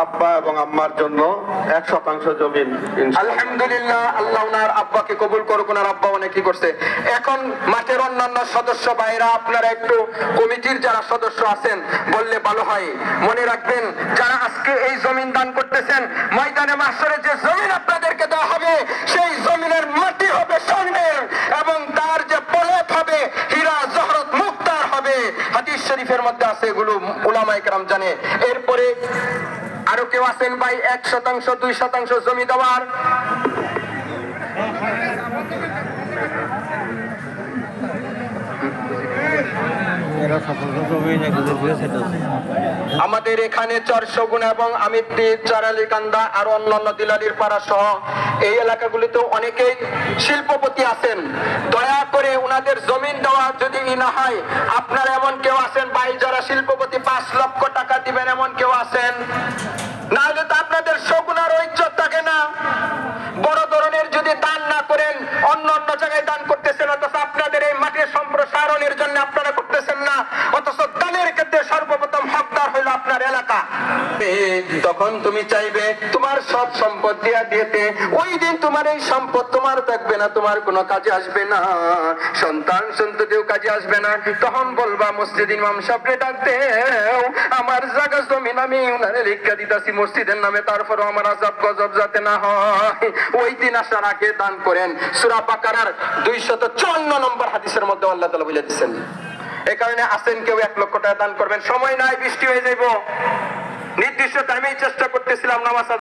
আব্বা এবং আম্মার জন্য 100% জমিন। আলহামদুলিল্লাহ, আল্লাহ ওনার আব্বাকে কবুল করুক। ওনার আব্বা অনেক কি করছে। এখন মাঠের অন্যান্য সদস্য ভাইরা, আপনারা একটু কমিটির যারা সদস্য আছেন বললে ভালো হয়। মনে রাখবেন, যারা আজকে এই জমিন দান করতেছেন, ময়দানে মাহশরে যে জমিন আপনাদেরকে দেওয়া হবে, সেই জমিনের মাটি হবে স্বর্ণের এবং তার যে পলক হবে হীরা জহরত মুক্তার হবে। হাদিস শরীফের মধ্যে আছে, এগুলো উলামায়ে কেরাম জানে। এরপরে আরো কেউ আছেন ভাই 1% 2% জমি দেওয়ার? আমাদের এখানে চরসগুনা এবং আমিরটি, চারালিকান্দা আর অন্যান্য দিলালির পাড়া সহ এই এলাকাগুলিতে অনেকেই শিল্পপতি আছেন। দয়া করে উনাদের জমিন দেওয়া যদি না হয়, আপনারা এমন কেউ আছেন ভাই যারা শিল্পপতি 5 লক্ষ টাকা দিবেন, এমন কেউ আছেন? না হলে তো আপনাদের শগুনার ইজ্জত থাকে না। বড় ধরনের যদি দান না করেন, অন্য অন্য জায়গায় দান করতেছেন, অথচ আপনাদের এই মাটির সম্প্রসারণের জন্য আপনারা করতেছেন না, অথচ দানের ক্ষেত্রে সর্বপ্রথম হকদার হইল আপনার এলাকা। তখন তুমি চাইবে তোমার সব সম্পদ দিয়া দিতে, ওই দিন তোমার এই সম্পদ তোমার থাকবে না, তোমার কোনো কাজে আসবে না, সন্তান সন্ততিও কাজে আসবে না। তখন বলবা মসজিদ ইমাম সাহেবকে ডাক দেও, আমার জায়গা জমিন আমি উনারে লিখা দিতাছি মসজিদের নামে, তারপরে আমার আযাব গজব যাতে না হয়। ওই দিন আসার আগে দান করেন। সূরা বাকারার 254 নম্বর হাদিসের মধ্যে আল্লাহ তাআলা বলে দিয়েছেন। এই কারণে আসেন কেউ 1 লক্ষ টাকা দান করবেন। সময় নাই, বৃষ্টি হয়ে যাইব। নির্দিষ্ট টাইমেই চেষ্টা করতেছিলাম নামাজ